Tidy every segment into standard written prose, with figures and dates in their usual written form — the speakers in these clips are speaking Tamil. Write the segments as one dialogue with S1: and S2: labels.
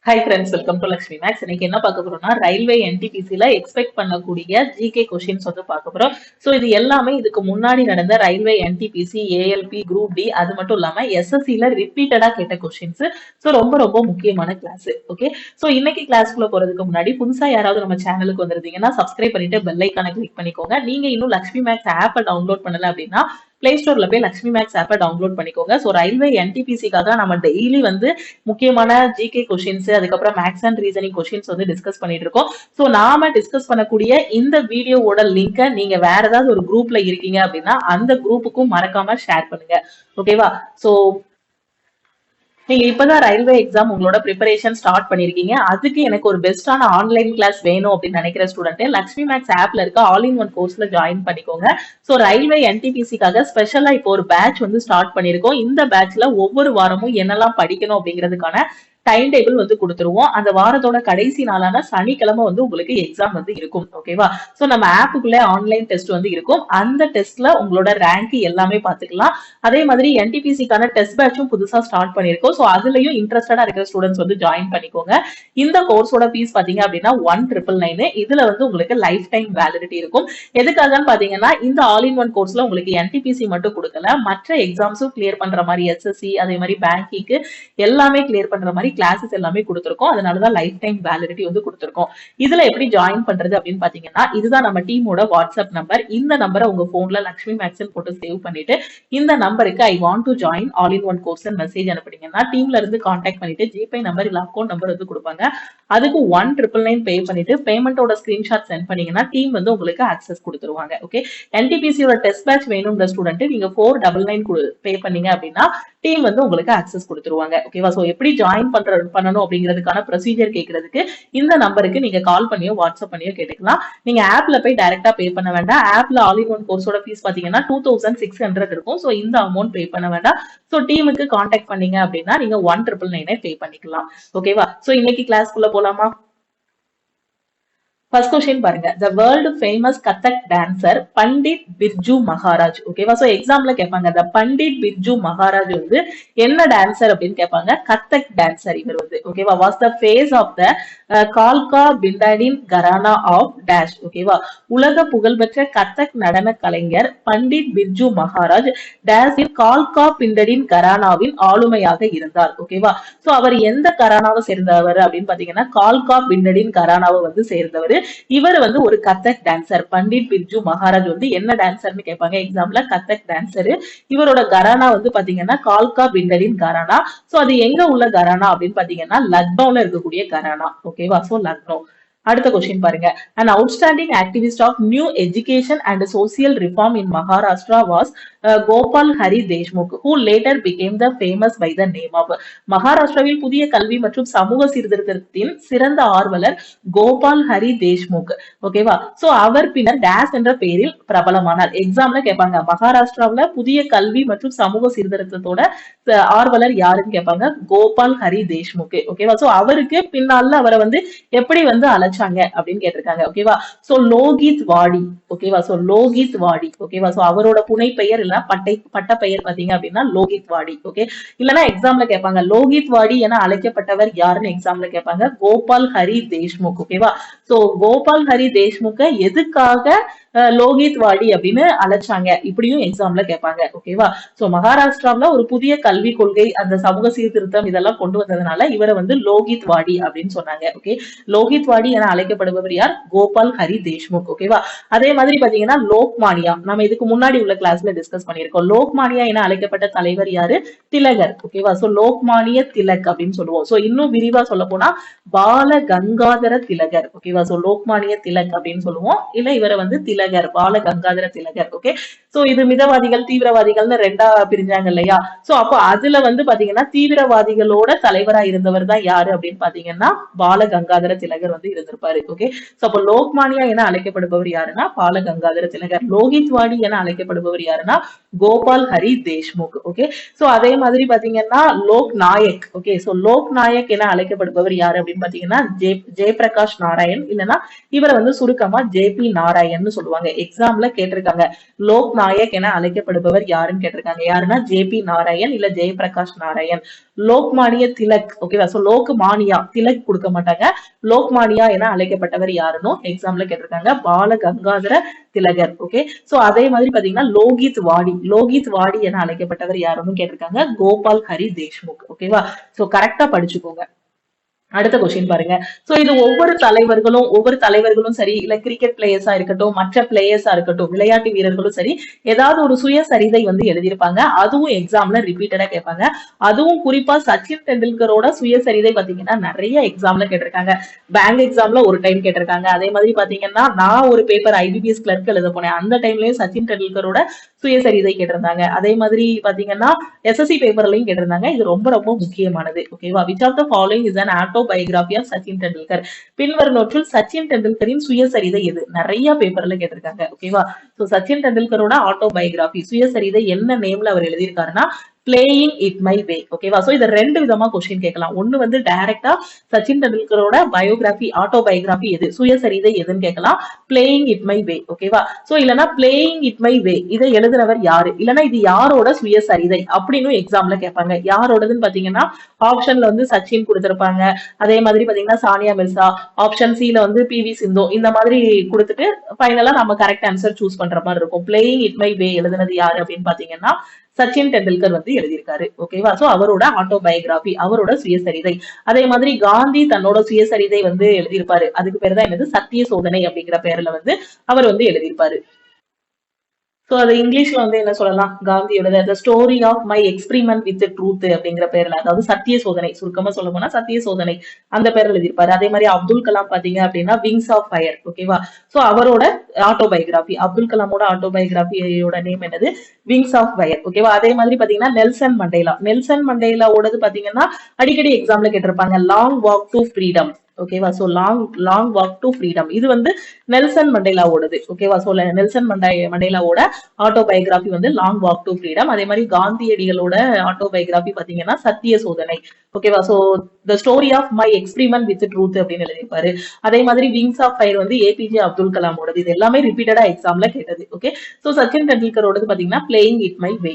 S1: Hi friends, welcome to Lakshmi maths. இன்னைக்கு என்ன பார்க்க போறோம்னா ரயில்வே என்டிபிசில எக்ஸ்பெக்ட் பண்ணக்கூடிய ஜிகே கொஸ்டின்ஸ் வந்து பார்க்க போறோம். ஸோ இது எல்லாமே இதுக்கு முன்னாடி நடந்த railway NTPC, ALP, group D, அது மட்டும் இல்லாம எஸ்எஸ்சில ரிப்பீட்டடா கேட்ட கொஸ்டின்ஸ். ஸோ ரொம்ப ரொம்ப முக்கியமான கிளாஸ். ஓகே, ஸோ இன்னைக்கு கிளாஸ்க்குள்ள போறதுக்கு முன்னாடி புதுசா யாராவது நம்ம சேனலுக்கு வந்திருந்தீங்கன்னா சப்ஸ்கிரைப் பண்ணிட்டு பெல் ஐக்கான கிளிக் பண்ணிக்கோங்க. நீங்க இன்னும் லக்ஷ்மி மேக்ஸ் ஆப்பை டவுன்லோட் பண்ணல அப்படின்னா பிளே ஸ்டோர்ல போய் லக்ஷ்மி மேக்ஸ் ஆப்பை டவுன்லோட் பண்ணிக்கோங்க. ஸோ ரயில்வே என்டிபிசிக்காக நம்ம டெய்லி வந்து முக்கியமான ஜிகே கொஸ்டின்ஸ், அதுக்கப்புறம் மேக்ஸ் அண்ட் ரீசனிங் கொஸ்டின்ஸ் வந்து டிஸ்கஸ் பண்ணிட்டு இருக்கோம். ஸோ நாம டிஸ்கஸ் பண்ணக்கூடிய இந்த வீடியோவோட லிங்கை நீங்க வேற ஏதாவது ஒரு குரூப்ல இருக்கீங்க அப்படின்னா அந்த குரூப்புக்கும் மறக்காம ஷேர் பண்ணுங்க. ஓகேவா? ஸோ நீங்க இப்பதான் ரயில்வே எக்ஸாம் உங்களோட ப்ரிப்பரேஷன் ஸ்டார்ட் பண்ணிருக்கீங்க. அதுக்கு எனக்கு ஒரு பெஸ்டான ஆன்லைன் கிளாஸ் வேணும் அப்படின்னு நினைக்கிற ஸ்டூடெண்ட் லக்ஷ்மி மேக்ஸ் ஆப்ல இருக்க ஆல் இன் ஒன் கோர்ஸ்ல ஜாயின் பண்ணிக்கோங்க. ஸோ ரயில்வே என்டிபிசிக்காக ஸ்பெஷலா இப்போ ஒரு பேட்ச் வந்து ஸ்டார்ட் பண்ணிருக்கோம். இந்த பேட்ச்ல ஒவ்வொரு வாரமும் என்னெல்லாம் படிக்கணும் அப்படிங்கிறதுக்கான டைம் டேபிள் வந்து கொடுத்துருவோம். அந்த வாரத்தோட கடைசி நாளான சனிக்கிழமை வந்து உங்களுக்கு எக்ஸாம் வந்து இருக்கும். ஓகேவா? சோ நம்ம ஆப்புக்குள்ள ஆன்லைன் டெஸ்ட் வந்து இருக்கும். அந்த டெஸ்ட்ல உங்களோட ரேங்க் எல்லாமே பாத்துக்கலாம். அதே மாதிரி என்டிபிசிக்கான டெஸ்ட் பேட்சும் புதுசா ஸ்டார்ட் பண்ணிருக்கோம். சோ அதுலயும் இன்ட்ரெஸ்டடா இருக்கிற ஸ்டூடெண்ட்ஸ் வந்து ஜாயின் பண்ணிக்கோங்க. இந்த கோர்ஸோட ஃபீஸ் பாத்தீங்க அப்படின்னா 1999. இதுல வந்து உங்களுக்கு லைஃப் டைம் வேலிடிட்டி இருக்கும். எதுக்காகன்னு பாத்தீங்கன்னா இந்த ஆல் இன் ஒன் கோர்ஸ்ல உங்களுக்கு என்டிபிசி மட்டும் கொடுக்கல, மற்ற எக்ஸாம்ஸும் கிளியர் பண்ற மாதிரி எஸ்எஸ்சி, அதே மாதிரி பேங்கிங்க்கு எல்லாமே கிளியர் பண்ற மாதிரி கிளாஸஸ் எல்லாமே கொடுத்திருக்கோம். அதனாலதான் லைஃப் டைம் வேலிடிட்டி வந்து கொடுத்திருக்கோம். இதுல எப்படி ஜாயின் பண்றது அப்படின்னு பாத்தீங்கன்னா இதுதான் நம்ம டீமோட வாட்ஸ்அப் நம்பர். இந்த நம்பரை உங்க போன்ல லக்ஷ்மி மேக்ஸ் போட்டு சேவ் பண்ணிட்டு இந்த நம்பருக்கு I want to join all in one course message அனுப்புனீங்கன்னா டீம்ல இருந்து கான்டாக்ட் பண்ணிட்டு ஜிபே நம்பர் இல்ல அக்கௌண்ட் நம்பர் வந்து கொடுப்பாங்க. அதுக்கு 1999 பே பண்ணிட்டு பேமெண்டோட ஸ்கிரீன்ஷாட் சென்ட் பண்ணீங்கன்னா டீம் வந்து உங்களுக்கு ஆக்சஸ் கொடுத்துருவாங்க. ஓகே, என்டிபிசியோட டெஸ்ட் பேட்ச் வேணும்ன்ற ஸ்டூடெண்ட் நீங்க 499 பே பண்ணீங்க அப்படின்னா டீம் வந்து உங்களுக்கு ஆக்சஸ் கொடுத்துருவாங்க. ஓகேவா? சோ எப்படி ஜாயின் பண்ணணும் அப்படிங்கிறதுக்கான ப்ரொசீஜர் கேட்கறதுக்கு இந்த நம்பருக்கு நீங்க கால் பண்ணியோ வாட்ஸ்அப் பண்ணியோ கேட்டுக்கலாம். நீங்க ஆப்ல போய் டைரக்டா பே பண்ண வேண்டாம். ஆப்ல ஆல் இன் ஒன் கோர்ஸோட ஃபீஸ் பாத்தீங்கன்னா 2600 இருக்கும். சோ இந்த அமௌண்ட் பே பண்ண வேண்டாம். சோ டீமுக்கு கான்டாக்ட் பண்ணீங்க அப்படின்னா நீங்க 1999 பே பண்ணிக்கலாம். ஓகேவா? சோ இன்னைக்கு கிளாஸ்க்குள்ள போலாமா? ஃபர்ஸ்ட் கொஸ்டின் பாருங்க. The world famous Kathak dancer Pandit Birju Maharaj. ஓகேவா? சோ எக்ஸாம்ல கேட்பாங்க த பண்டிட் பிர்ஜு மகாராஜ் வந்து என்ன டான்சர் அப்படின்னு கேட்பாங்க. கதக் டான்சர் இவர் வந்து. ஓகேவா? Was the face of the கால்கா பிண்டாடின் கரானா ஆஃப் டேஷ். ஓகேவா? உலக புகழ்பெற்ற கதக் நடன கலைஞர் பண்டிட் பிர்ஜு மகாராஜ் டேஷின் கால்கா பிண்டடின் கரானாவின் ஆளுமையாக இருந்தார். ஓகேவா? சோ அவர் எந்த கரானாவை சேர்ந்தவர் அப்படின்னு பாத்தீங்கன்னா கால்கா பிண்டடின் கரானாவை வந்து சேர்ந்தவர். இவர் வந்து ஒரு கதக் டான்சர். பண்டிட் பிர்ஜு மகாராஜ் வந்து என்ன டான்சர்னு கேட்பாங்க எக்ஸாம்ல. கதக் டான்சர். இவரோட கரானா வந்து பாத்தீங்கன்னா கால்கா பிண்டடின் கரானா. சோ அது எங்க உள்ள கரானா அப்படின்னு பாத்தீங்கன்னா லக்னோல இருக்கக்கூடிய கரானா. ஓகேவா? சோ லக்னோ. அடுத்த கொஸ்டின் பாருங்க. An outstanding activist of new education and social reform in Maharashtra was Gopal Hari Deshmukh, who later became the famous by the name of. மகாராஷ்டிராவில் புதிய கல்வி மற்றும் சமூக சீர்திருத்தத்தின் சிறந்த ஆர்வலர் கோபால் ஹரி தேஷ்முக். ஓகேவா? சோ அவர் பின்னர் டேஸ் என்ற பெயரில் பிரபலமானார். எக்ஸாம்ல கேட்பாங்க மகாராஷ்டிராவில புதிய கல்வி மற்றும் சமூக சீர்திருத்தத்தோட ஆர்வலர் யாருன்னு கேட்பாங்க. கோபால் ஹரி தேஷ்முக். ஓகேவா? சோ அவருக்கு பின்னால அவரை வந்து எப்படி வந்து அழைச்சாங்க அப்படின்னு கேட்டிருக்காங்க. ஓகேவா? சோ லோகித் வாடி. ஓகேவா? சோ லோகித் வாடி. ஓகேவா? சோ அவரோட புனை பெயர் இல்ல பட்ட பெயர் பாத்தீங்க அப்படின்னா லோகித் வாடி. ஓகே, இல்லனா எக்ஸாம்ல கேட்பாங்க லோகித் வாடி என அழைக்கப்பட்டவர் யாருன்னு எக்ஸாம்ல கேட்பாங்க. கோபால் ஹரி தேஷ்முக். ஓகேவா? சோ கோபால் ஹரி தேஷ்முக்க எதுக்காக லோகித் வாடி அப்படின்னு அழைச்சாங்க இப்படியும் எக்ஸாம்ல கேட்பாங்க. ஓகேவா? சோ மகாராஷ்டிராவில ஒரு புதிய கல்வி கொள்கை, அந்த சமூக சீர்திருத்தம் இதெல்லாம் கொண்டு வந்ததுனால இவரை வந்து லோகித் வாடி அப்படின்னு சொன்னாங்க. ஓகே, லோகித் வாடி என அழைக்கப்படுபவர் யார்? கோபால் ஹரி தேஷ்முக். ஓகேவா? அதே மாதிரி பாத்தீங்கன்னா லோக்மானியா, நம்ம இதுக்கு முன்னாடி உள்ள கிளாஸ்ல டிஸ்கஸ் பண்ணிருக்கோம். லோக்மானியா என அழைக்கப்பட்ட தலைவர் யாரு? திலகர். ஓகேவா? சோ லோக்மானிய திலக் அப்படின்னு சொல்லுவோம். சோ இன்னும் விரிவா சொல்ல போனா பால கங்காதர திலகர். ஓகேவா? சோ லோக்மானிய திலக் அப்படின்னு சொல்லுவோம். இல்ல இவரை வந்து திலகர், பால கங்காதர திலகர். ஓகே, சோ இது மிதவாதிகள் தீவிரவாதிகள்னு ரெண்டா பிரிஞ்சாங்க இல்லையா? சோ அப்போ அதுல வந்து பாத்தீங்கன்னா தீவிரவாதிகளோட தலைவரா இருந்தவர் தான் யாரு அப்படின்னு பாத்தீங்கன்னா பால கங்காதர திலகர் வந்து இருந்திருப்பாரு. ஓகே, சோ அப்போ லோக்மானியா என அழைக்கப்படுபவர் யாருன்னா பால கங்காதர திலகர். லோகித் வாடி என அழைக்கப்படுபவர் யாருன்னா கோபால் ஹரி தேஷ்முக். ஓகே, சோ அதே மாதிரி பாத்தீங்கன்னா லோக் நாயக். ஓகே, சோ லோக் நாயக் என அழைக்கப்படுபவர் யாரு அப்படின்னு பாத்தீங்கன்னா ஜெயபிரகாஷ் நாராயண், இல்லைன்னா இவரை வந்து சுருக்கமா ஜேபி நாராயண் சொல்லுவாங்க. எக்ஸாம்ல கேட்டிருக்காங்க லோக் நாயக் என அழைக்கப்படுபவர் யாருன்னு கேட்டிருக்காங்க. யாருன்னா ஜே.பி. நாராயண் இல்ல ஜெயபிரகாஷ் நாராயண். லோக்மானிய திலக், ஓகேவா? சோ லோக்மானியா, திலக் கொடுக்க மாட்டாங்க. லோக்மானியா என அழைக்கப்பட்டவர் யாருன்னு எக்ஸாம்ல கேட்டிருக்காங்க. பால கங்காதர திலகர். ஓகே, சோ அதே மாதிரி பாத்தீங்கன்னா லோகித் வாடி, லோகித் வாடி என அழைக்கப்பட்டவர் யாருன்னு கேட்டிருக்காங்க. கோபால் ஹரி தேஷ்முக். ஓகேவா? சோ கரெக்டா படிச்சுக்கோங்க. அடுத்த கொஸ்டின் பாருங்க. சோ இது ஒவ்வொரு தலைவர்களும் சரி, இல்ல கிரிக்கெட் பிளேயர்ஸா இருக்கட்டும், மற்ற பிளேயர்ஸா இருக்கட்டும், விளையாட்டு வீரர்களும் சரி, ஏதாவது ஒரு சுயசரிதை வந்து எழுதியிருப்பாங்க. அதுவும் எக்ஸாம்ல ரிப்பீட்டடா கேட்பாங்க. அதுவும் குறிப்பா சச்சின் டெண்டுல்கரோட சுயசரிதை பாத்தீங்கன்னா நிறைய எக்ஸாம்ல கேட்டிருக்காங்க. பேங்க் எக்ஸாம்ல ஒரு டைம் கேட்டிருக்காங்க. அதே மாதிரி பாத்தீங்கன்னா நான் ஒரு பேப்பர் ஐபிபிஎஸ் கிளர்க் எழுத போனேன். அந்த டைம்லயும் சச்சின் டெண்டுல்கரோட சுயசரிதை கேட்டிருந்தாங்க. அதே மாதிரி பாத்தீங்கன்னா எஸ்எஸ்சி பேப்பர்லயும் கேட்டிருந்தாங்க. இது ரொம்ப ரொம்ப முக்கியமானது. ஓகேவா? Which of the following is an autobiography of Sachin Tendulkar? பின்வருவனவற்றில் சச்சின் டெண்டுல்கரின் சுயசரிதை எது? நிறைய பேப்பர்ல கேட்டிருக்காங்க. ஓகேவா? சோ சச்சின் டெண்டுல்கரோட ஆட்டோபயோகிராபி, சுயசரிதை என்ன நேம்ல அவர் எழுதியிருக்காருன்னா பிளேயிங் இட் மை வே. ஓகேவா? சோ இத ரெண்டு விதமா கொஸ்டின் கேட்கலாம். ஒண்ணு வந்து டைரக்டா சச்சின் டெண்டுல்கரோட பயோகிராபி, ஆட்டோபயோகிராபி எது, சுயசரிதை எதுன்னு கேட்கலாம். Playing it my way. ஓகேவா? சோ இல்லனா பிளேயிங் இட் மை வே இதை எழுதினவர் யாரு, இல்லனா இது யாரோட சுயசரிதை அப்படின்னு எக்ஸாம்ல கேட்பாங்க. யாரோடதுன்னு பாத்தீங்கன்னா ஆப்ஷன்ல வந்து சச்சின் கொடுத்திருப்பாங்க. அதே மாதிரி பாத்தீங்கன்னா சானியா மிர்சா, ஆப்ஷன் சில வந்து பி.வி. சிந்து, இந்த மாதிரி கொடுத்துட்டு ஃபைனலா நம்ம கரெக்ட் ஆன்சர் சூஸ் பண்ற மாதிரி இருக்கும். பிளேயிங் இட் மை வே எழுதுனது யாரு அப்படின்னு பாத்தீங்கன்னா சச்சின் டெண்டுல்கர் வந்து எழுதியிருக்காரு. ஓகேவா? சோ அவரோட ஆட்டோபயோகிராபி, அவரோட சுயசரிதை. அதே மாதிரி காந்தி தன்னோட சுயசரிதை வந்து எழுதியிருப்பாரு. அதுக்கு பேர் தான் என்னது, சத்திய சோதனை அப்படிங்கிற பேர்ல வந்து அவர் வந்து எழுதியிருப்பாரு. சோ அது இங்கிலீஷ்ல வந்து என்ன சொல்லலாம், காந்தியோட the story of my experiment with truth அப்படிங்கிற பேர்ல, அதாவது சத்திய சோதனை, சுருக்கமா சொல்ல போனா சத்திய சோதனை அந்த பேர்ல எழுதியிருப்பாரு. அதே மாதிரி அப்துல் கலாம் பாத்தீங்க அப்படின்னா விங்ஸ் ஆஃப் ஃபயர். ஓகேவா? சோ அவரோட ஆட்டோபயோகிராபி, அப்துல் கலாமோட ஆட்டோபயோகிராபியோட நேம் என்னது, விங்ஸ் ஆஃப் ஃபயர். ஓகேவா? அதே மாதிரி பாத்தீங்கன்னா நெல்சன் மண்டேலா, நெல்சன் மண்டேலாவோடது பாத்தீங்கன்னா அடிக்கடி எக்ஸாம்ல கேட்டிருப்பாங்க, லாங் வாக் டு ஃப்ரீடம். ஓகேவா? So long walk to freedom இது வந்து நெல்சன் மண்டேலாவோடது. ஓகேவா? சோ நெல்சன் மண்டேலாவோட ஆட்டோபயோகிராபி வந்து லாங் வாக் டு ஃப்ரீடம். அதே மாதிரி காந்தியடிகளோட ஆட்டோபயோகிராபி பாத்தீங்கன்னா சத்திய சோதனை. ஓகேவா? So the story of my experiment with truth அப்படின்னு எழுதியிருப்பாரு. அதே மாதிரி விங்ஸ் ஆஃப் ஃபயர் வந்து ஏபிஜே அப்துல் கலாமோடது. இது எல்லாமே ரிப்பீட்டடா எக்ஸாம்ல கேட்டது. ஓகே, சோ சச்சின் டெண்டுல்கரோடது பாத்தீங்கன்னா பிளேயிங் இட் மை வே.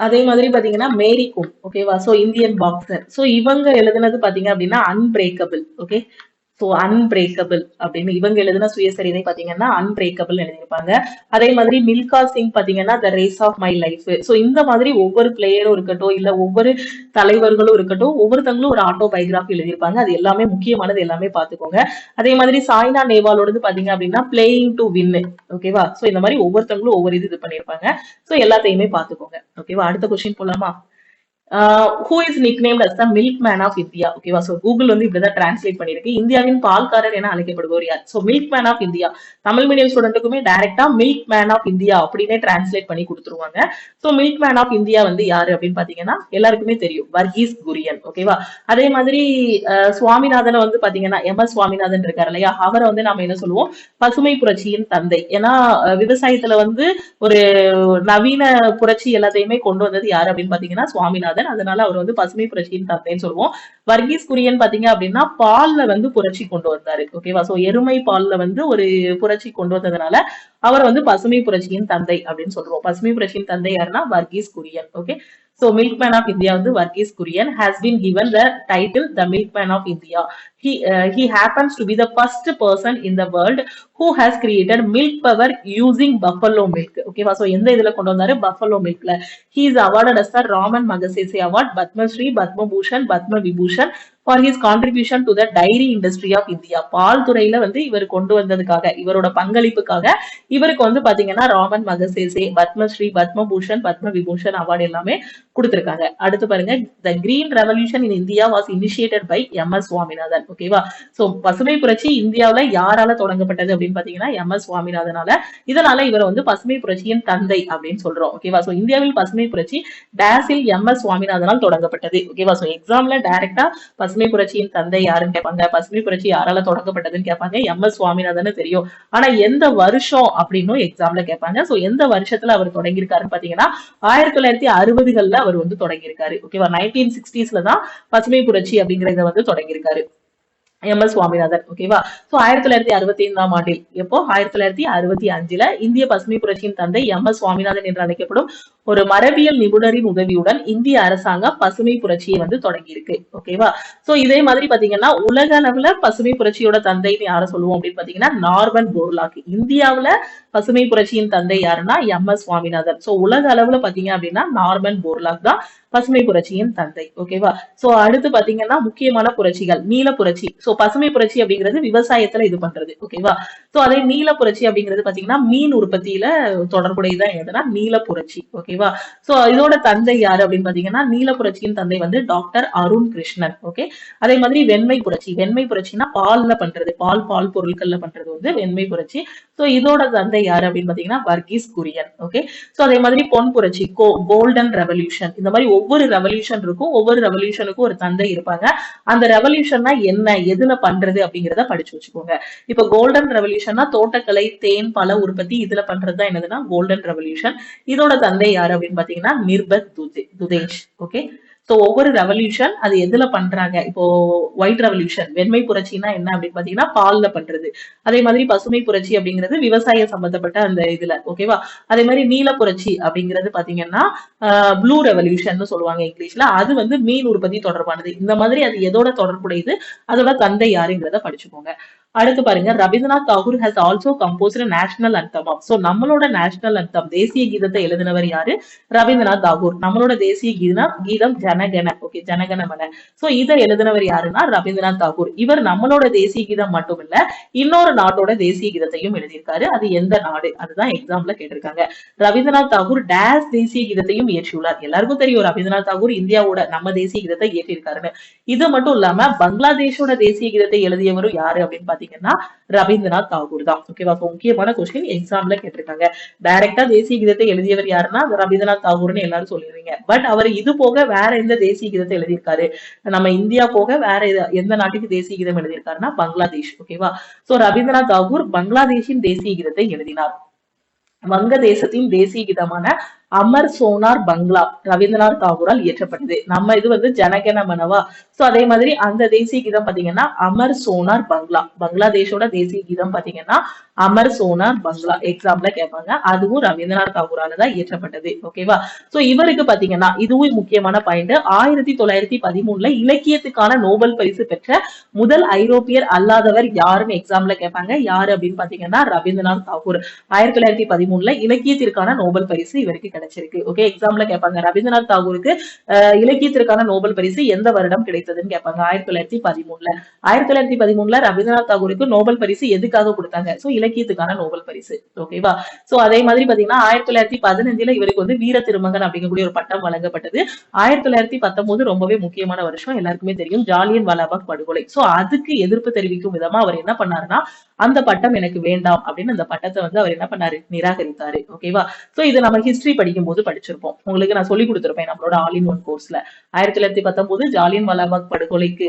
S1: அதே மாதிரி பாத்தீங்கன்னா மேரி கோம். ஓகேவா? So Indian boxer. சோ இவங்க எழுதுனது பாத்தீங்க அப்படின்னா அன்பிரேக்கபிள். ஓகே, சோ அன்பிரேக்கபிள் அப்படின்னு இவங்க எழுதின சுயசரிதை பாத்தீங்கன்னா அன்பிரேக்கபிள் எழுதியிருப்பாங்க. அதே மாதிரி மில்கா சிங் பாத்தீங்கன்னா the race of my life. So இந்த மாதிரி ஒவ்வொரு பிளேயரும் இருக்கட்டும், இல்ல ஒவ்வொரு தலைவர்களும் இருக்கட்டும், ஒவ்வொருத்தங்களும் ஒரு ஆட்டோபயோகிராபி எழுதியிருப்பாங்க. அது எல்லாமே முக்கியமானது, எல்லாமே பாத்துக்கோங்க. அதே மாதிரி சாய்னா நேவாலோடது பாத்தீங்க அப்படின்னா பிளேயிங் டு வின். ஓகேவா? சோ இந்த மாதிரி ஒவ்வொருத்தங்களும் ஒவ்வொரு இது பண்ணிருப்பாங்க. சோ எல்லாத்தையுமே பாத்துக்கோங்க. ஓகேவா? அடுத்த கொஸ்டின் போலாமா? Who is nicknamed as the milkman of India? ஓகேவா? சோ கூகுள் வந்து இப்படிதான் டிரான்ஸ்லேட் பண்ணிருக்கு. இந்தியாவின் பால்காரர் என அழைக்கப்படுபவர் யார்? So milkman of India, Tamil medium ஸ்டூடெண்ட்டுக்குமே டைரக்டா மில்க் மேன் ஆஃப் இந்தியா அப்படின்னே டிரான்ஸ்லேட் பண்ணி கொடுத்துருவாங்க. So milkman of India வந்து யாரு அப்படின்னு பாத்தீங்கன்னா எல்லாருக்குமே தெரியும், வர்கீஸ் குரியன். ஓகேவா? அதே மாதிரி சுவாமிநாதன் வந்து பாத்தீங்கன்னா எம்.எஸ். சுவாமிநாதன் இருக்காரு இல்லையா, அவரை வந்து நாம என்ன சொல்லுவோம், பசுமை புரட்சியின் தந்தை. ஏன்னா விவசாயத்துல வந்து ஒரு நவீன புரட்சி எல்லாத்தையுமே கொண்டு வந்தது யாரு அப்படின்னு பாத்தீங்கன்னா சுவாமிநாதன். அதனால அவர் வந்து பசுமை புரட்சியின் தந்தைன்னு சொல்லுவோம். வர்கீஸ் குரியன் பாத்தீங்க அப்படின்னா பால்ல வந்து புரட்சி கொண்டு வந்தாரு. ஓகேவா? சோ எருமை பால்ல வந்து ஒரு புரட்சி கொண்டு வந்ததுனால அவர் வந்து பசுமை புரட்சியின் தந்தை அப்படின்னு சொல்றோம். பசுமை புரட்சியின் தந்தை யாருன்னா Varghese Kurien. Okay, so milkman of India வந்து Varghese Kurien has been given the title the milkman of India. He happens to be the first person in the world who has created milk power using buffalo milk. ஓகேவா? சோ எந்த இதுல கொண்டு வந்தாரு, பஃபலோ மில்க்ல. He is awarded as the Ramon Magsaysay award, Padma Shri, Padma Bhushan, Padma Vibhushan for his contribution to the dairy industry of India. பால் துறையில வந்து இவர் கொண்டு வந்ததுக்காக, இவரோட பங்களிப்புக்காக இவருக்கு வந்து பாத்தீங்கன்னா ராமன் மகசேசே, பத்மஸ்ரீ, பத்மபூஷன், பத்ம விபூஷன் அவார்டு எல்லாமே கொடுத்திருக்காங்க. அடுத்து பாருங்க, the green revolution in India was initiated by MS. Swaminathan. ஓகேவா? சோ பசுமை புரட்சி இந்தியாவில யாரால தொடங்கப்பட்டது அப்படின்னு பாத்தீங்கன்னா எம்.எஸ். சுவாமிநாதனால. இதனால இவரை வந்து பசுமை புரட்சியின் தந்தை அப்படின்னு சொல்றோம். ஓகேவா? சோ இந்தியாவில் பசுமை புரட்சி டேஸில் எம்.எஸ். சுவாமிநாதனால் தொடங்கப்பட்டது. ஓகேவா? சோ எக்ஸாம்ல டைரக்டா பசுமை புரட்சியின் தந்தை யாருன்னு கேட்பாங்க, பசுமை புரட்சி யாரால தொடங்கப்பட்டதுன்னு கேட்பாங்க, எம்.எஸ். சுவாமிநாதன் தெரியும். ஆனா எந்த வருஷம் அப்படின்னு எக்ஸாம்ல கேட்பாங்க. சோ எந்த வருஷத்துல அவர் தொடங்கியிருக்காருன்னு பாத்தீங்கன்னா 1960கள்ல அவர் வந்து தொடங்கியிருக்காரு. ஓகேவா? 1960ஸ்ல தான் பசுமை புரட்சி அப்படிங்கறத வந்து தொடங்கியிருக்காரு. MS சுவாமிநாதன். ஓகேவா? சோ 1965ஆம் ஆண்டில், எப்போ 1965ல இந்திய பசுமை புரட்சியின் தந்தை MS சுவாமிநாதன் என்று அழைக்கப்படும் ஒரு மரபியல் நிபுணரின் உதவியுடன் இந்திய அரசாங்கம் பசுமை புரட்சியை வந்து தொடங்கி இருக்கு. ஓகேவா? சோ இதே மாதிரி பாத்தீங்கன்னா உலக அளவுல பசுமை புரட்சியோட தந்தைன்னு யார சொல்லுவோம் அப்படின்னு பாத்தீங்கன்னா நார்மன் போர்லாக். இந்தியாவுல பசுமை புரட்சியின் தந்தை யாருன்னா MS சுவாமிநாதன். சோ உலக அளவுல பாத்தீங்க அப்படின்னா நார்மன் போர்லாக் தான் பசுமை புரட்சியின் தந்தை. ஓகேவா? சோ அடுத்து பாத்தீங்கன்னா முக்கியமான புரட்சிகள், நீல புரட்சி. சோ பசுமை புரட்சி அப்படிங்கிறது விவசாயத்துல இது பண்றது. ஓகேவா? சோ அதே நீல புரட்சி அப்படிங்கிறது பாத்தீங்கன்னா மீன் உற்பத்தியில தொடர்புடையதான் எதுனா நீல புரட்சி. ஓகேவா? சோ இதோட தந்தை யாரு அப்படின்னு பாத்தீங்கன்னா நீல புரட்சியின் தந்தை வந்து டாக்டர் அருண் கிருஷ்ணன். ஓகே. அதே மாதிரி வெண்மை புரட்சி. வெண்மை புரட்சினா பால்ல பண்றது, பால் பொருட்கள்ல பண்றது வந்து வெண்மை புரட்சி. சோ இதோட தந்தை யாரு அப்படின்னு பாத்தீங்கன்னா வர்கீஸ் குரியன். ஓகே. சோ அதே மாதிரி பொன் புரட்சி, கோல்டன் ரெவல்யூஷன். இந்த மாதிரி ஒவ்வொரு ரெவல்யூஷன் இருக்கும், ஒவ்வொரு ரெவல்யூஷனுக்கும் ஒரு தந்தை இருப்பாங்க. அந்த ரெவல்யூஷன்னா என்ன, எதுல பண்றது அப்படிங்கறத படிச்சு வச்சுக்கோங்க. இப்ப கோல்டன் ரெவல்யூஷன்னா தோட்டக்கலை, தேன், பல உற்பத்தி இதுல பண்றதுதான் என்னதுன்னா கோல்டன் ரெவல்யூஷன். இதோட தந்தை யாரு அப்படின்னு பாத்தீங்கன்னா நிர்பத் துதேஷ். ஓகே. சோ ஒவ்வொரு ரெவல்யூஷன் அது எதுல பண்றாங்க. இப்போ ஒயிட் ரெவல்யூஷன், வெண்மை புரட்சினா என்ன அப்படின்னு பாத்தீங்கன்னா பால்ல பண்றது. அதே மாதிரி பசுமை புரட்சி அப்படிங்கிறது விவசாயம் சம்பந்தப்பட்ட அந்த இதுல. ஓகேவா? அதே மாதிரி நீல புரட்சி அப்படிங்கிறது பாத்தீங்கன்னா ப்ளூ ரெவல்யூஷன் சொல்லுவாங்க இங்கிலீஷ்ல. அது வந்து மீன் உற்பத்தி தொடர்பானது. இந்த மாதிரி அது எதோட தொடர்புடையது, அதோட தந்தை யாருங்கிறத படிச்சுக்கோங்க. அடுத்து பாருங்க, Rabindranath Tagore has also composed national anthem. So நம்மளோட நேஷனல் அந்தம், தேசிய கீதத்தை எழுதினவர் யாரு? ரவீந்திரநாத் தாகூர். நம்மளோட தேசிய கீதம் ஜனகண. ஓகே, ஜனகணமன. சோ இதை எழுதினவர் யாருன்னா ரவீந்திரநாத் தாகூர். இவர் நம்மளோட தேசிய கீதம் மட்டும் இல்ல, இன்னொரு நாட்டோட தேசிய கீதத்தையும் எழுதியிருக்காரு. அது எந்த நாடு, அதுதான் எக்ஸாம்ல கேட்டிருக்காங்க. ரவீந்திரநாத் தாகூர் டேஸ் தேசிய கீதத்தையும் இயற்றியுள்ளார். எல்லாருக்கும் தெரியும் ரவீந்திரநாத் தாகூர் இந்தியாவோட நம்ம தேசிய கீதத்தை இயற்றியிருக்காருன்னு. இது மட்டும் இல்லாம பங்களாதேஷோட தேசிய கீதத்தை எழுதியவரும் யாரு அப்படின்னு பாத்தீங்கன்னா ரவீந்திரநாத் தாகூர் தான். ஓகேவா? முக்கியமான கொஸ்டின் எக்ஸாம்ல கேட்டிருக்காங்க. டைரக்டா தேசிய கீதத்தை எழுதியவர் யாருன்னா ரவீந்திரநாத் தாகூர்னு எல்லாரும் சொல்லிடுவீங்க. பட் அவர் இது போக வேற எந்த தேசிய கீதத்தை எழுதியிருக்காரு, நம்ம இந்தியா போக வேற எந்த நாட்டுக்கு தேசிய கீதம் எழுதியிருக்காருன்னா பங்களாதேஷ். ஓகேவா? சோ ரவீந்திரநாத் தாகூர் பங்களாதேஷின் தேசிய கீதத்தை எழுதினார். வங்க தேசத்தின் தேசிய கீதமான அமர் சோனார் பங்களா ரவீந்திரநாத் தாகூரால் இயற்றப்பட்டது. நம்ம இது வந்து ஜனகண மனவா. சோ அதே மாதிரி அந்த தேசிய கீதம் பாத்தீங்கன்னா அமர் சோனார் பங்களா. பங்களாதேஷோட தேசிய கீதம் பாத்தீங்கன்னா அமர் சோனார் பங்களா. எக்ஸாம்ல கேட்பாங்க. அதுவும் ரவீந்திரநாத் தாகூரால தான் இயற்றப்பட்டது. ஓகேவா? சோ இவருக்கு பாத்தீங்கன்னா இதுவும் முக்கியமான பாயிண்ட். 1913ல இலக்கியத்துக்கான நோபல் பரிசு பெற்ற முதல் ஐரோப்பியர் அல்லாதவர் யாருன்னு எக்ஸாம்ல கேட்பாங்க. யாரு அப்படின்னு பாத்தீங்கன்னா ரவீந்திரநாத் தாகூர். 1913ல இலக்கியத்திற்கான நோபல் பரிசு இவருக்கு கிடைச்சிருக்கு. ஓகே, எக்ஸாம்ல கேட்பாங்க ரவீந்திரநாத் தாகூருக்கு இலக்கியத்திற்கான நோபல் பரிசு எந்த வருடம் கிடைத்ததுன்னு கேட்பாங்க. 1913ல. 1913ல ரவீந்திரநாத் தாகூருக்கு நோபல் பரிசு எதுக்காக கொடுத்தாங்க? சோ இலக்கியத்துக்கான நோபல் பரிசு. ஓகேவா? சோ அதே மாதிரி பாத்தீங்கன்னா 1915ல இவருக்கு வந்து வீர திருமகன் அப்படிங்கக்கூடிய ஒரு பட்டம் வழங்கப்பட்டது. 1919 ரொம்பவே முக்கியமான வருஷம், எல்லாருக்குமே தெரியும், ஜாலியன் வாலாபாக் படுகொலை. சோ அதுக்கு எதிர்ப்பு தெரிவிக்கும் விதமா அவர் என்ன பண்ணாருன்னா அந்த பட்டம் எனக்கு வேண்டாம் அப்படின்னு அந்த பட்டத்தை வந்து அவர் என்ன பண்ணாரு, நிராகரித்தாரு. ஓகேவா? சோ இது நம்ம ஹிஸ்டரி படிக்கும் போது படிச்சிருப்போம். உங்களுக்கு நான் சொல்லி கொடுத்திருப்பேன் நம்மளோட ஆல் இன் ஒன் கோர்ஸ்ல. 1919 ஜாலியன் வாலாபாக் படுகொலைக்கு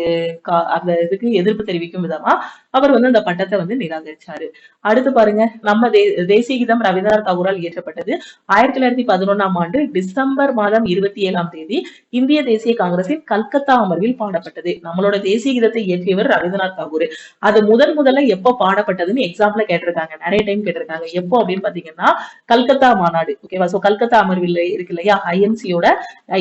S1: அந்த இதுக்கு எதிர்ப்பு தெரிவிக்கும் விதமா அவர் வந்து அந்த பட்டத்தை வந்து நிராகரிச்சாரு. அடுத்து பாருங்க, நம்ம தேசிய கீதம் ரவீந்திரநாத் தாகூரால் இயற்றப்பட்டது 1911ஆம் ஆண்டு டிசம்பர் மாதம் 27ஆம் தேதி இந்திய தேசிய காங்கிரசின் கல்கத்தா அமர்வில் பாடப்பட்டது. நம்மளோட தேசிய கீதத்தை இயற்றியவர் ரவீந்திரநாத் தாகூர். அது முதல்ல எப்ப பாடப்பட்டதுன்னு எக்ஸாம்ல கேட்டிருக்காங்க, நிறைய டைம் கேட்டிருக்காங்க. எப்போ அப்படின்னு பாத்தீங்கன்னா கல்கத்தா மாநாடு. ஓகேவா? சோ கல்கத்தா அமர்வில் இருக்கு இல்லையா, ஐஎன்சியோட,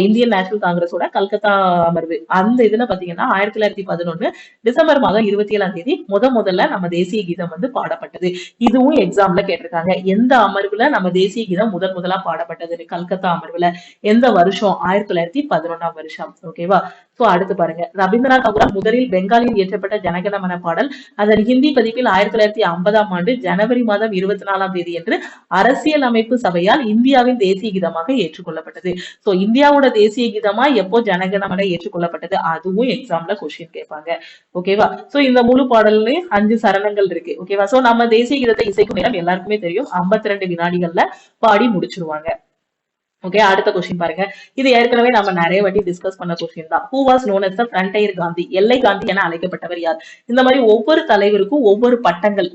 S1: இந்தியன் நேஷனல் காங்கிரஸோட கல்கத்தா அமர்வு. அந்த இதுல பாத்தீங்கன்னா 1911 டிசம்பர் மாதம் 27ஆம் தேதி முதல்ல நம்ம தேசிய கீதம் வந்து பாடப்பட்டது. இதுவும் எக்ஸாம்ல கேட்டிருக்காங்க. எந்த அமர்வுல நம்ம தேசிய கீதம் முதலா பாடப்பட்டது? கல்கத்தா அமர்வுல. எந்த வருஷம்? 1911ஆம் வருஷம். ஓகேவா? சோ அடுத்து பாருங்க, ரவீந்திரநாத் தாகூரால் முதலில் பெங்காலியில் இயற்றப்பட்ட ஜனகணமன பாடல் அதன் ஹிந்தி பதிப்பில் 1950ஆம் ஆண்டு ஜனவரி மாதம் 24ஆம் தேதி என்று அரசியல் அமைப்பு சபையால் இந்தியாவின் தேசிய கீதமாக ஏற்றுக்கொள்ளப்பட்டது. சோ இந்தியாவோட தேசிய கீதமா எப்போ ஜனகணமன ஏற்றுக்கொள்ளப்பட்டது? அதுவும் எக்ஸாம்ல கொஸ்டின் கேட்பாங்க. ஓகேவா? சோ இந்த முழு பாடல்லையும் 5 சரணங்கள் இருக்கு. ஓகேவா? சோ நம்ம தேசிய கீதத்தை இசைக்கும் நேரம் எல்லாருக்குமே தெரியும், 52 வினாடிகள்ல பாடி முடிச்சிருவாங்க. ஓகே, அடுத்த கொஸ்டின் பாருங்க. இது ஏற்கனவே நம்ம நிறைய வாட்டி டிஸ்கஸ் பண்ண கொஸ்டின் தான். ஹூ வாஸ் நோன் அஸ் த ஃப்ரண்டையர் காந்தி? எல்லை காந்தி என அழைக்கப்பட்டவர் யார்? இந்த மாதிரி ஒவ்வொரு தலைவருக்கும் ஒவ்வொரு பட்டங்கள்,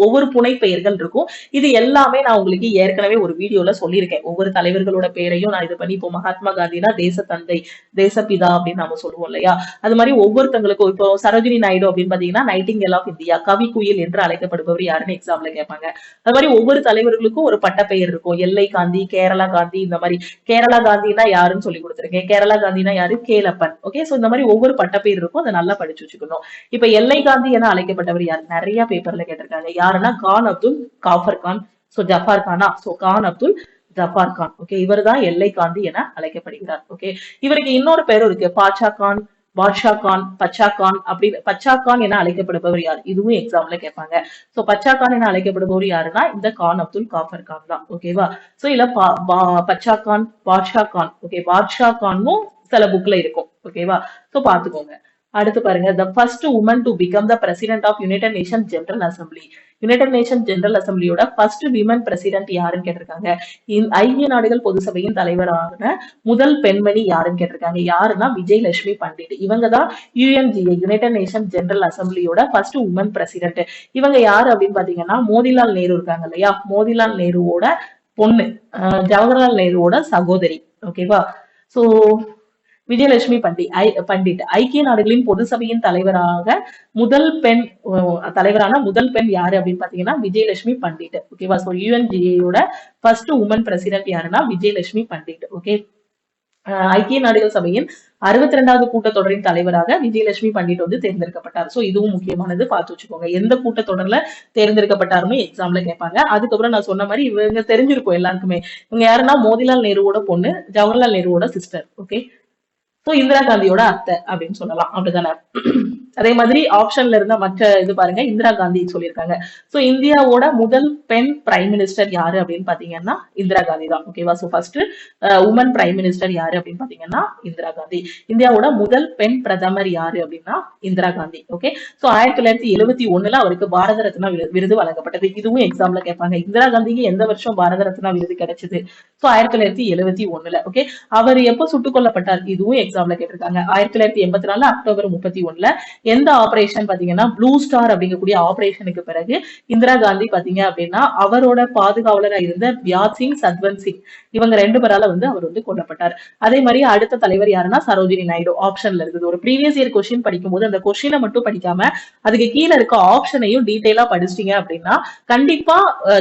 S1: ஒவ்வொரு புனை பெயர்கள் இருக்கும். இது எல்லாமே நான் உங்களுக்கு ஏற்கனவே ஒரு வீடியோல சொல்லியிருக்கேன். ஒவ்வொரு தலைவர்களோட பேரையும் நான் இது பண்ணி, இப்போ மகாத்மா காந்தினா தேச தந்தை, தேசப்பிதா அப்படின்னு நம்ம சொல்லுவோம் இல்லையா? அது மாதிரி ஒவ்வொருத்தங்களுக்கும், இப்போ சரோஜினி நாயுடு அப்படின்னு பாத்தீங்கன்னா நைட்டிங்கேல் ஆஃப் இந்தியா, கவி குயில் என்று அழைக்கப்படுபவர் யாருன்னு எக்ஸாம்ல கேட்பாங்க. அது மாதிரி ஒவ்வொரு தலைவர்களுக்கும் ஒரு பட்ட பெயர் இருக்கும். எல்லை காந்தி, கேரளா காந்தி, இந்த மாதிரி கேரளா காந்தினா யாருன்னு சொல்லி கொடுத்துருக்கேன். கேரளா காந்தினா யாரு? கேலப்பன். ஓகே, சோ இந்த மாதிரி ஒவ்வொரு பட்டப்பேர் இருக்கும், அதை நல்லா படிச்சு வச்சுக்கணும். இப்ப எல்லை காந்தி என அழைக்கப்பட்டவர் யார்? நிறைய பேப்பர்ல கேட்டிருக்காங்க. யாருன்னா கான் அப்துல் காஃபர் கான். சோ ஜஃபார் கானா? சோ கான் அப்துல் ஜஃபார் கான். ஓகே, இவர் தான் எல்லை காந்தி என அழைக்கப்படுகிறார். ஓகே, இவருக்கு இன்னொரு பேரும் இருக்கு, பாட்ஷா கான், பாட்ஷா கான், பச்சா கான். அப்படி பச்சா கான் என அழைக்கப்படுபவர் யார்? இதுவும் எக்ஸாம்ல கேட்பாங்க. சோ பச்சா கான் என அழைக்கப்படுபவர் யாருன்னா இந்த கான் அப்துல் காஃபர் கான் தான். ஓகேவா? சோ இல்ல பச்சா கான், பாட்ஷா கான். ஓகே, பாட்ஷா கானும் சில புக்ல இருக்கும். ஓகேவா? சோ பாத்துக்கோங்க. அடுத்து பாருங்க, the first woman to become the president of United Nations General Assembly. United nation general அசம்பிளியோட ஃபர்ஸ்ட் விமன் பிரசிடென்ட் யாருன்னு கேட்டிருக்காங்க. ஐக்கிய நாடுகள் பொது சபையின் தலைவரான முதல் பெண்மணி யாருன்னு கேட்டிருக்காங்க. யாருன்னா விஜயலட்சுமி பண்டிட். இவங்க தான் யுஎன்ஜிஏ, யுனைடெட் நேஷன் ஜெனரல் அசம்பிளியோட ஃபர்ஸ்ட் உமன் பிரசிடென்ட். இவங்க யாரு அப்படின்னு பாத்தீங்கன்னா மோதிலால் நேரு இருக்காங்க இல்லையா? மோதிலால் நேருவோட பொண்ணு, ஜவஹர்லால் நேருவோட சகோதரி. ஓகேவா? சோ விஜயலட்சுமி பண்டிட் ஐக்கிய நாடுகளின் பொது சபையின் தலைவரான முதல் பெண் யாரு அப்படின்னு பாத்தீங்கன்னா விஜயலட்சுமி பண்டிட். ஓகேவா? சோ யுஎன்ஜிஏயோட ஃபர்ஸ்ட் உமன் பிரசிடென்ட் யாருன்னா விஜயலட்சுமி பண்டிட். ஓகே, ஐக்கிய நாடுகள் சபையின் 62வது கூட்டத்தொடரின் தலைவராக விஜயலட்சுமி பண்டிட் வந்து தேர்ந்தெடுக்கப்பட்டார். சோ இதுவும் முக்கியமானது, பார்த்து வச்சுக்கோங்க. எந்த கூட்டத்தொடர்ல தேர்ந்தெடுக்கப்பட்டாருன்னு எக்ஸாம்ல கேட்பாங்க. அதுக்கப்புறம் நான் சொன்ன மாதிரி இவங்க தெரிஞ்சிருக்கும் எல்லாருக்குமே. இவங்க யாருன்னா மோதிலால் நேருவோட பொண்ணு, ஜவஹர்லால் நேருவோட சிஸ்டர். ஓகே, சோ இந்திரா காந்தியோட அத்தை அப்படின்னு சொல்லலாம். அப்படிதானே? அதே மாதிரி ஆப்ஷன்ல இருந்த மற்ற இது பாருங்க, இந்திரா காந்தி சொல்லியிருக்காங்க. சோ இந்தியாவோட முதல் பெண் பிரைம் மினிஸ்டர் யாரு அப்படின்னு பாத்தீங்கன்னா இந்திரா காந்தி தான். ஓகேவா? So first woman prime minister யாரு அப்படின்னு பாத்தீங்கன்னா இந்திரா காந்தி. இந்தியாவோட முதல் பெண் பிரதமர் யாரு அப்படின்னா இந்திரா காந்தி. ஓகே, சோ 1971 அவருக்கு பாரத ரத்னா விருது வழங்கப்பட்டது. இதுவும் எக்ஸாம்ல கேட்பாங்க. இந்திரா காந்திக்கு எந்த வருஷம் பாரத ரத்னா விருது கிடைச்சது? சோ 1971. ஓகே, அவர் எப்போ சுட்டுக் கொல்லப்பட்டார்? இதுவும் எக்ஸாம்ல கேட்டிருக்காங்க. 1984 அக்டோபர் 31 எந்த ஆபரேஷன் பாத்தீங்கன்னா ப்ளூ ஸ்டார் அப்படிங்கக்கூடிய ஆபரேஷனுக்கு பிறகு இந்திரா காந்தி பாத்தீங்க அப்படின்னா அவரோட பாதுகாவலரா இருந்த வியாத் சிங், சத்வந்த் சிங், இவங்க 2 பேரால வந்து அவர் வந்து கொல்லப்பட்டார். அதே மாதிரி அடுத்த தலைவர் யாருன்னா சரோஜினி நாயுடு. ஆப்ஷன்ல இருக்குது. ஒரு ப்ரீவியஸ் இயர் கொஸ்டின் படிக்கும் போது அந்த கொஸ்டினை மட்டும் படிக்காம அதுக்கு கீழே இருக்க ஆப்ஷனையும் டீடைலா படிச்சிட்டீங்க அப்படின்னா கண்டிப்பா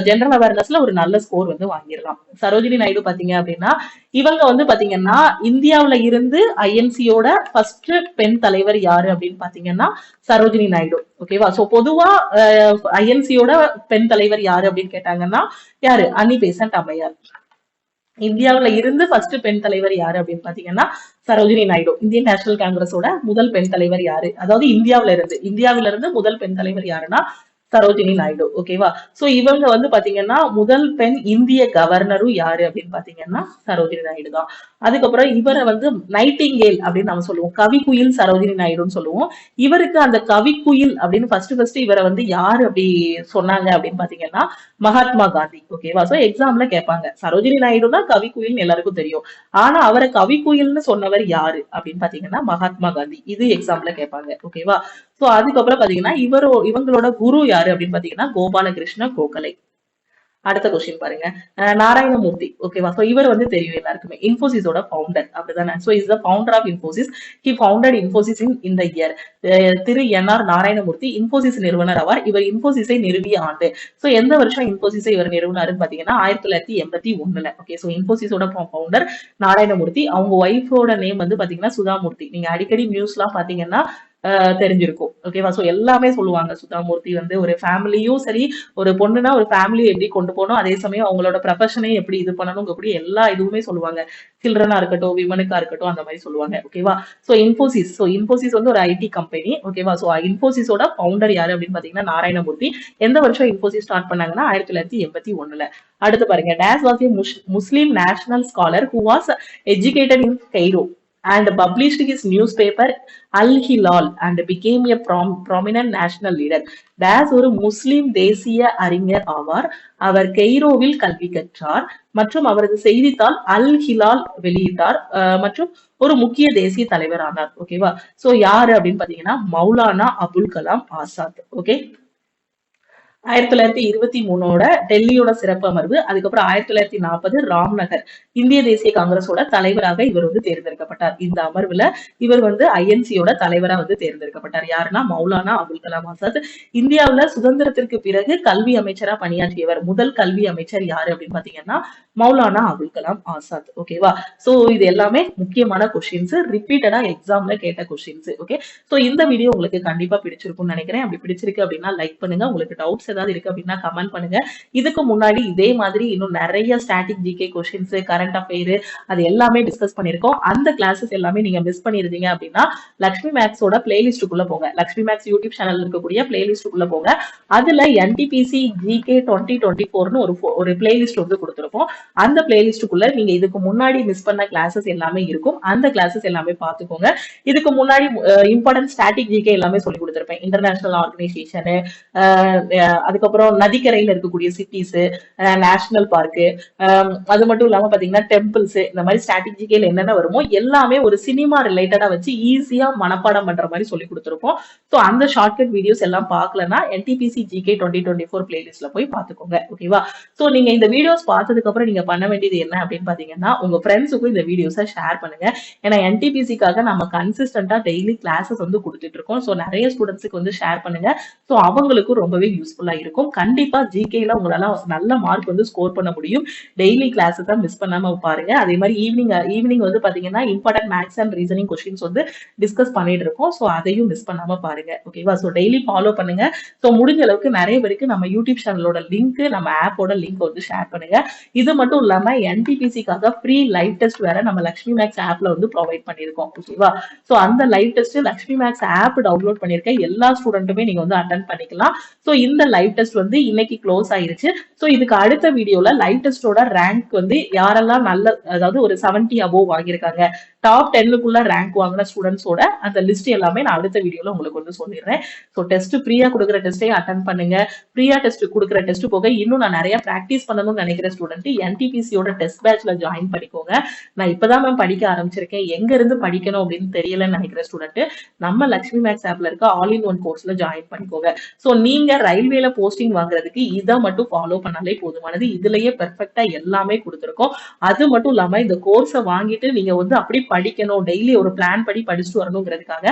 S1: ஜெனரல் அவேர்னஸ்ல ஒரு நல்ல ஸ்கோர் வந்து வாங்கிடலாம். சரோஜினி நாயுடு பாத்தீங்க அப்படின்னா இவங்க வந்து பாத்தீங்கன்னா இந்தியாவில இருந்து ஐஎன்சியோட ஃபர்ஸ்ட் பெண் தலைவர் யாரு அப்படின்னு பாத்தீங்கன்னா சரோஜினி நாயுடு. ஓகேவா? சோ பொதுவா ஐஎன்சியோட பெண் தலைவர் யாரு அப்படின்னு கேட்டாங்கன்னா யாரு? அன்னி பெசன்ட் அம்மையார். இந்தியாவில இருந்து ஃபர்ஸ்ட் பெண் தலைவர் யாரு அப்படின்னு பாத்தீங்கன்னா சரோஜினி நாயுடு. இந்தியன் நேஷனல் காங்கிரஸோட முதல் பெண் தலைவர் யாரு? அதாவது இந்தியாவில இருந்து முதல் பெண் தலைவர் யாருன்னா சரோஜினி நாயுடு. ஓகேவா? சோ இவங்க வந்து பாத்தீங்கன்னா முதல் பெண் இந்திய கவர்னரும் யாரு அப்படின்னு பாத்தீங்கன்னா சரோஜினி நாயுடு தான். அதுக்கப்புறம் இவரை வந்து நைட்டிங்கேல் அப்படின்னு நம்ம சொல்லுவோம். கவிக்குயில் சரோஜினி நாயுடுன்னு சொல்லுவோம். இவருக்கு அந்த கவிக்குயில் அப்படின்னு ஃபர்ஸ்ட் இவரை வந்து யாரு அப்படி சொன்னாங்க அப்படின்னு பாத்தீங்கன்னா மகாத்மா காந்தி. ஓகேவா? சோ எக்ஸாம்ல கேட்பாங்க. சரோஜினி நாயுடுனா கவிக்குயில் எல்லாருக்கும் தெரியும். ஆனா அவரை கவிக்குயில்னு சொன்னவர் யாரு அப்படின்னு பாத்தீங்கன்னா மகாத்மா காந்தி. இது எக்ஸாம்ல கேட்பாங்க. ஓகேவா? சோ அதுக்கப்புறம் பாத்தீங்கன்னா இவங்களோட குரு யாரு அப்படின்னு பாத்தீங்கன்னா கோபாலகிருஷ்ண கோகலே. அடுத்த கொஸ்டின் பாருங்க, நாராயணமூர்த்தி. ஓகேவா? சோ இவர் வந்து தெரியும் எல்லாருக்குமே, இன்போசிஸோட ஃபவுண்டர். அப்படிதானே? So is the founder of Infosys. He founded Infosys in the year. திரு என்.ஆர். நாராயணமூர்த்தி இன்போசிஸ் நிறுவனர் ஆவார். இவர் இன்போசிஸை நிறுவிய ஆண்டு. சோ எந்த வருஷம் இன்போசிஸை இவர் நிறுவனாருன்னு பாத்தீங்கன்னா 1981. ஓகே, சோ இன்போசிஸோட ஃபவுண்டர் நாராயணமூர்த்தி. அவங்க ஒய்ஃபோட நேம் வந்து பாத்தீங்கன்னா சுதாமூர்த்தி. நீங்க அடிக்கடி நியூஸ் எல்லாம் பாத்தீங்கன்னா தெரிஞ்சிருக்கும். ஓகேவா? சோ எல்லாமே சொல்லுவாங்க. சுதாமூர்த்தி வந்து ஒரு ஃபேமிலியும் சரி, ஒரு பொண்ணுனா ஒரு ஃபேமிலியை எப்படி கொண்டு போகணும், அதே சமயம் அவங்களோட ப்ரொஃபஷனையும் எப்படி இது பண்ணணும்ங்கக்கூடிய எல்லா இதுவுமே சொல்லுவாங்க. சில்ட்ரனா இருக்கட்டும், விமனுக்கா இருக்கட்டும், அந்த மாதிரி சொல்லுவாங்க. ஓகேவா? சோ இன்போசிஸ் வந்து ஒரு ஐடி கம்பெனி. ஓகேவா? சோ இன்போசிஸோட ஃபவுண்டர் யாரு அப்படின்னு பாத்தீங்கன்னா நாராயணமூர்த்தி. எந்த வருஷம் இன்போசிஸ் ஸ்டார்ட் பண்ணாங்கன்னா 1981. அடுத்து பாருங்க, days was a Muslim national scholar who was educated in Cairo and published his newspaper Al Hilal and became a prominent national leader. Days ஒரு முஸ்லிம் தேசிய அறிஞர் ஆவார். அவர் கெய்ரோவில் கல்வி கற்றார் மற்றும் அவரது செய்தித்தாள் அல் ஹிலால் வெளியிட்டார் மற்றும் ஒரு முக்கிய தேசிய தலைவர் ஆனார். ஓகேவா? சோ யாரு அப்படின்னு பாத்தீங்கன்னா மௌலானா அபுல் கலாம் ஆசாத். ஓகே, 1923 டெல்லியோட சிறப்பு அமர்வு, அதுக்கப்புறம் 1940 ராம்நகர் இந்திய தேசிய காங்கிரஸோட தலைவராக இவர் வந்து தேர்ந்தெடுக்கப்பட்டார். இந்த அமர்வுல இவர் வந்து ஐஎன்சியோட தலைவரா வந்து தேர்ந்தெடுக்கப்பட்டார். யாருன்னா மௌலானா அபுல் கலாம் ஆசாத். இந்தியாவுல சுதந்திரத்திற்கு பிறகு கல்வி அமைச்சரா பணியாற்றியவர். முதல் கல்வி அமைச்சர் யாரு அப்படின்னு பாத்தீங்கன்னா மௌலானா அபுல் கலாம் ஆசாத். ஓகேவா? சோ இது எல்லாமே முக்கியமான கொஸ்டின்ஸ், ரிப்பீட்டடா எக்ஸாம்ல கேட்ட கொஸ்டின்ஸ். ஓகே, சோ இந்த வீடியோ உங்களுக்கு கண்டிப்பா பிடிச்சிருக்கும்னு நினைக்கிறேன். அப்படி பிடிச்சிருக்கு அப்படின்னா லைக் பண்ணுங்க. உங்களுக்கு டவுட்ஸ் ஏதாவது இருக்கு அப்படின்னா கமெண்ட் பண்ணுங்க. இதுக்கு முன்னாடி இதே மாதிரி இன்னும் நிறைய static GK questions, current affair அது எல்லாமே டிஸ்கஸ் பண்ணிருக்கோம். அந்த கிளாஸஸ் எல்லாமே நீங்க மிஸ் பண்ணிருந்தீங்க அப்படின்னா லக்ஷ்மி மேக்ஸோட பிளேலிஸ்டுக்குள்ள போங்க. லக்ஷ்மி மேக்ஸ் யூடியூப் சேனல் இருக்கக்கூடிய பிளேலிஸ்டுக்குள்ள போங்க. அதுல என்டிபிசி ஜிகே 2024னு ஒரு பிளேலிஸ்ட் வந்து கொடுத்திருப்போம். அந்த பிளேலிஸ்டுக்குள்ள நீங்க இதுக்கு முன்னாடி மிஸ் பண்ண கிளாஸஸ் எல்லாமே இருக்கும். அந்த கிளாஸஸ் எல்லாமே பாத்துக்கோங்க. இதுக்கு முன்னாடி இம்பார்ட்டன்ட் ஸ்டாட்டிக் ஜிகே எல்லாமே சொல்லி கொடுத்திருப்பேன். இன்டர்நேஷனல் ஆர்கனைசேஷன், அதுக்கப்புறம் நதிக்கரையில இருக்கக்கூடிய சிட்டிஸ், நேஷனல் பார்க்கு, அது மட்டும் இல்லாம பாத்தீங்கன்னா டெம்பிள்ஸ், இந்த மாதிரி ஸ்டாட்டிக் ஜிகேல என்னென்ன வருமோ எல்லாமே ஒரு சினிமா ரிலேட்டடா வச்சு ஈஸியா மனப்பாடம் பண்ற மாதிரி சொல்லி கொடுத்திருப்போம். சோ அந்த ஷார்ட்கட் வீடியோஸ் எல்லாம் பார்க்கலன்னா என்டிபிசி ஜிகே 2024 பிளேலிஸ்ட்ல போய் பாத்துக்கோங்க. ஓகேவா? சோ நீங்க இந்த வீடியோஸ் பார்த்ததுக்கு அப்புறம் நீங்க பண்ண வேண்டியது என்ன அப்படின்னு பாத்தீங்கன்னா உங்க ஃப்ரெண்ட்ஸுக்கும் இந்த வீடியோஸை ஷேர் பண்ணுங்க. ஏன்னா என்டிபிசிக்காக நம்ம கன்சிஸ்டன்டா டெய்லி கிளாஸஸ் வந்து கொடுத்துட்டு இருக்கோம். சோ நிறைய ஸ்டூடெண்ட்ஸுக்கு வந்து ஷேர் பண்ணுங்க. சோ அவங்களுக்கும் ரொம்பவே யூஸ்ஃபுல்லா இருக்கும். கண்டிப்பா ஜிகேல உங்களால நல்ல மார்க் வந்து ஸ்கோர் பண்ண முடியும். டெய்லி கிளாஸஸ் தான் மிஸ் பண்ணாம பாருங்க. அதே மாதிரி ஈவினிங் வந்து பாத்தீங்கன்னா important maths and reasoning questions வந்து டிஸ்கஸ் பண்ணிட்டு இருக்கோம். சோ அதையும் மிஸ் பண்ணாம பாருங்க. ஓகேவா? சோ டெய்லி ஃபாலோ பண்ணுங்க. சோ முடிஞ்ச அளவுக்கு நிறைய பேருக்கு நம்ம யூடியூப் சேனலோட லிங்க், நம்ம ஆப்போட லிங்க் வந்து ஷேர் பண்ணுங்க. இது மட்டும் இல்லாம என்டிபிசிக்காக ஃப்ரீ லைவ் டெஸ்ட் வேற நம்ம லக்ஷ்மி மேக்ஸ் ஆப்ல வந்து ப்ரொவைட் பண்ணிருக்கோம். ஓகேவா? சோ அந்த live test Lakshmi maths app download பண்ணிருக்க எல்லா ஸ்டூடெண்ட்டுமே நீங்க வந்து அட்டென்ட் பண்ணிக்கலாம். சோ இந்த லைவ் டெஸ்ட் வந்து இன்னைக்கு க்ளோஸ் ஆயிருச்சு. சோ இதுக்கு அடுத்த வீடியோல லைவ் டெஸ்டோட ரேங்க் வந்து யாரெல்லாம் நல்ல, அதாவது ஒரு 70 அபோவ் வாங்கியிருக்காங்க, டாப் 10க்குள்ள ரேங்க் வாங்கின ஸ்டூடெண்ட்ஸோட அந்த லிஸ்ட் எல்லாமே நான் அடுத்த வீடியோல உங்களுக்கு வந்து சொல்லிடுறேன். ஸோ டெஸ்ட் ஃப்ரீயா கொடுக்குற டெஸ்ட்டை அட்டன் பண்ணுங்க. ஃப்ரீயா டெஸ்ட் கொடுக்குற டெஸ்ட் போக இன்னும் நான் நிறைய பிராக்டிஸ் பண்ணணும்னு நினைக்கிற ஸ்டூடெண்ட் என்டிபிசியோட டெஸ்ட் பேட்ச்ல ஜாயின் பண்ணிக்கோங்க. நான் இப்பதான் மேம் படிக்க ஆரம்பிச்சிருக்கேன், எங்க இருந்து படிக்கணும் அப்படின்னு தெரியலன்னு நினைக்கிற ஸ்டூடெண்ட் நம்ம லக்ஷ்மி மேக்ஸ் ஆப்ல இருக்க ஆல் இன் ஒன் கோர்ஸ்ல ஜாயின் பண்ணிக்கோங்க. ஸோ நீங்க ரயில்வேல போஸ்டிங் வாங்குறதுக்கு இதை மட்டும் ஃபாலோ பண்ணாலே போதுமானது. இதுலயே பெர்ஃபெக்டா எல்லாமே கொடுத்துருக்கோம். அது மட்டும் இல்லாம இந்த கோர்ஸை வாங்கிட்டு நீங்க வந்து அப்படி படிக்கணும், டெய்லி ஒரு பிளான் படி படிச்சுட்டு வரணுங்கிறதுக்காக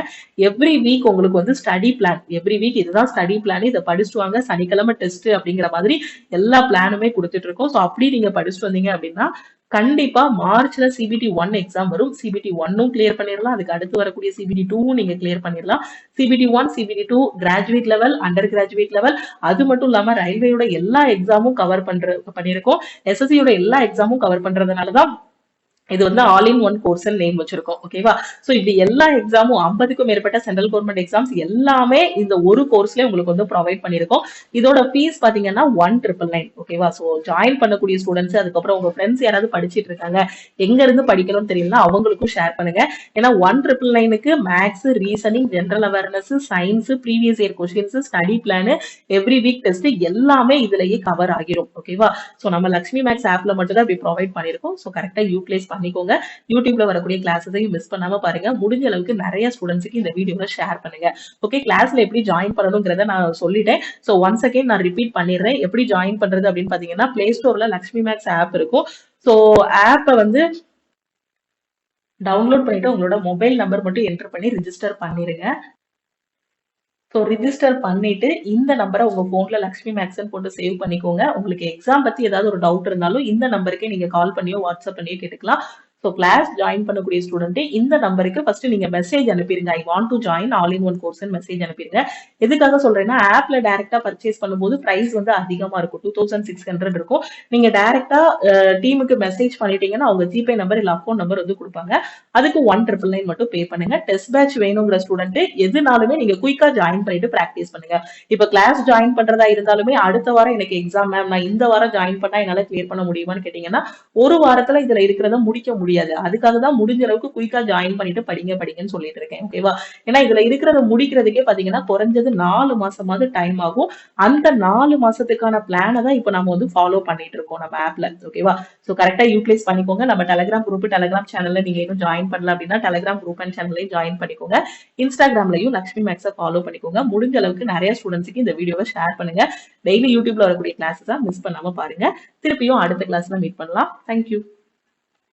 S1: எவ்ரி வீக் உங்களுக்கு வந்து ஸ்டடி பிளான், எவ்ரி வீக் இதுதான் ஸ்டடி பிளான், இதை படிச்சுட்டு வாங்க, சனிக்கிழமை டெஸ்ட் அப்படிங்கிற மாதிரி எல்லா பிளானுமே கொடுத்துட்டு இருக்கோம். ஸோ அப்படி நீங்க படிச்சுட்டு வந்தீங்க அப்படின்னா கண்டிப்பா மார்ச்ல சிபிடி 1 எக்ஸாம் வரும். சிபிடி 1ம் கிளியர் பண்ணிடலாம். அதுக்கு அடுத்து வரக்கூடிய சிபிடி 2ம் நீங்க கிளியர் பண்ணிடலாம். CBT 1, CBT 2 graduate level, under graduate level, அது மட்டும் இல்லாம ரயில்வேயோட எல்லா எக்ஸாமும் கவர் பண்ணிருக்கோம். எஸ்எஸ்சியோட எல்லா எக்ஸாமும் கவர் பண்றதுனாலதான் இது வந்து all in one course name வச்சிருக்கோம். ஓகேவா? சோ இது எல்லா எக்ஸாமும் 50க்கும் மேற்பட்ட சென்ட்ரல் கவர்மெண்ட் எக்ஸாம்ஸ் எல்லாமே இந்த ஒரு கோர்ஸ்ல உங்களுக்கு வந்து ப்ரொவைட் பண்ணிருக்கோம். இதோட ஃபீஸ் பாத்தீங்கன்னா 1999. ஓகேவா? சோ ஜாயின் பண்ணக்கூடிய ஸ்டூடெண்ட்ஸ், அதுக்கப்புறம் உங்க ஃப்ரெண்ட்ஸ் யாராவது படிச்சிட்டு இருக்காங்க, எங்க இருந்து படிக்கணும்னு தெரியல, அவங்களுக்கும் ஷேர் பண்ணுங்க. ஏன்னா 1999க்கு maths, reasoning, general awareness, science, previous year questions, study plan, every week test எல்லாமே இதுலயே கவர் ஆகிரும். ஓகேவா? சோ நம்ம லக்ஷ்மி மேக்ஸ் ஆப்ல மட்டும் தான் இப்படி ப்ரொவைட் பண்ணிருக்கோம். சோ கரெக்டா யூட்டிலைஸ் பண்ணிக்கோங்க. யூடியூப்ல வரக்கூடிய கிளாஸஸையும் மிஸ் பண்ணாம பாருங்க. முடிஞ்ச அளவுக்கு நிறைய ஸ்டூடெண்ட்ஸ்க்கு இந்த வீடியோவை ஷேர் பண்ணுங்க. ஓகே, கிளாஸ்ல எப்படி ஜாயின் பண்ணணுங்கிறத நான் சொல்லிட்டேன். சோ ஒன்ஸ் அகைன் நான் ரிப்பீட் பண்ணிடுறேன். எப்படி ஜாயின் பண்றது அப்படின்னு பாத்தீங்கன்னா பிளே ஸ்டோர்ல லக்ஷ்மி மேக்ஸ் ஆப் இருக்கும். சோ ஆப்பை வந்து டவுன்லோட் பண்ணிட்டு உங்களோட மொபைல் நம்பர் மட்டும் என்டர் பண்ணி ரிஜிஸ்டர் பண்ணிருங்க. ஸோ ரிஜிஸ்டர் பண்ணிட்டு இந்த நம்பரை உங்க போன்ல லக்ஷ்மி மேக்ஸ்ன்னு போட்டு சேவ் பண்ணிக்கோங்க. உங்களுக்கு எக்ஸாம் பத்தி ஏதாவது ஒரு டவுட் இருந்தாலும் இந்த நம்பருக்கே நீங்க கால் பண்ணியோ வாட்ஸ்அப் பண்ணியோ கேட்டுக்கலாம். ஸோ கிளாஸ் ஜாயின் பண்ணக்கூடிய ஸ்டூடெண்ட் இந்த நம்பருக்கு ஃபர்ஸ்ட் நீங்க மெசேஜ் அனுப்பிடுங்க. ஐ want to join all in one course message அனுப்பிடுங்க. எதுக்காக சொல்றேன்னா ஆப்ல டைரக்டா பர்ச்சேஸ் பண்ணும்போது பிரைஸ் வந்து அதிகமா இருக்கும், 2600 இருக்கும். நீங்க டைரக்டா டீமுக்கு மெசேஜ் பண்ணிட்டீங்கன்னா அவங்க ஜிபே நம்பர் இல்ல அக்கௌண்ட் நம்பர் வந்து கொடுப்பாங்க. அதுக்கு 1999 மட்டும் பே பண்ணுங்க. டெஸ்ட் பேட்ச் வேணுங்கிற ஸ்டூடெண்ட் எதுனாலுமே நீங்க குயிக்கா ஜாயின் பண்ணிட்டு பிராக்டிஸ் பண்ணுங்க. இப்ப கிளாஸ் ஜாயின் பண்றதா இருந்தாலுமே அடுத்த வாரம் எனக்கு எக்ஸாம் மேம், நான் இந்த வாரம் ஜாயின் பண்ணா என்னால கிளியர் பண்ண முடியுமான்னு கேட்டீங்கன்னா ஒரு வாரத்துல இதுல இருக்கிறத முடிக்க முடியாது. முடியாது. அதுக்காக தான் முடிஞ்ச அளவுக்கு குயிக்கா ஜாயின் பண்ணிட்டு படிங்கன்னு சொல்லிட்டு இருக்கேன். ஓகேவா? ஏன்னா இதுல இருக்கிறத முடிக்கிறதுக்கே பாத்தீங்கன்னா குறைஞ்சது 4 மாசமாவது டைம் ஆகும். அந்த 4 மாசத்துக்கான பிளானை தான் இப்ப நம்ம வந்து ஃபாலோ பண்ணிட்டு இருக்கோம் நம்ம ஆப்ல. ஓகேவா? சோ கரெக்டா யூட்டிலைஸ் பண்ணிக்கோங்க. நம்ம டெலிகிராம் குரூப், டெலிகிராம் சேனல்ல நீங்க இன்னும் ஜாயின் பண்ணல அப்படின்னா டெலிகிராம் குரூப் அண்ட் சேனல்லையும் ஜாயின் பண்ணிக்கோங்க. இன்ஸ்டாகிராம்லயும் லக்ஷ்மி மேக்ஸை ஃபாலோ பண்ணிக்கோங்க. முடிஞ்ச அளவுக்கு நிறைய ஸ்டூடெண்ட்ஸ்க்கு இந்த வீடியோவை ஷேர் பண்ணுங்க. டெய்லி யூடியூப்ல வரக்கூடிய கிளாஸஸ் மிஸ் பண்ணாம பாருங்க. திருப்பியும் அடுத்த கிளாஸ்ல மீட் பண்ணலாம். தேங்க்யூ.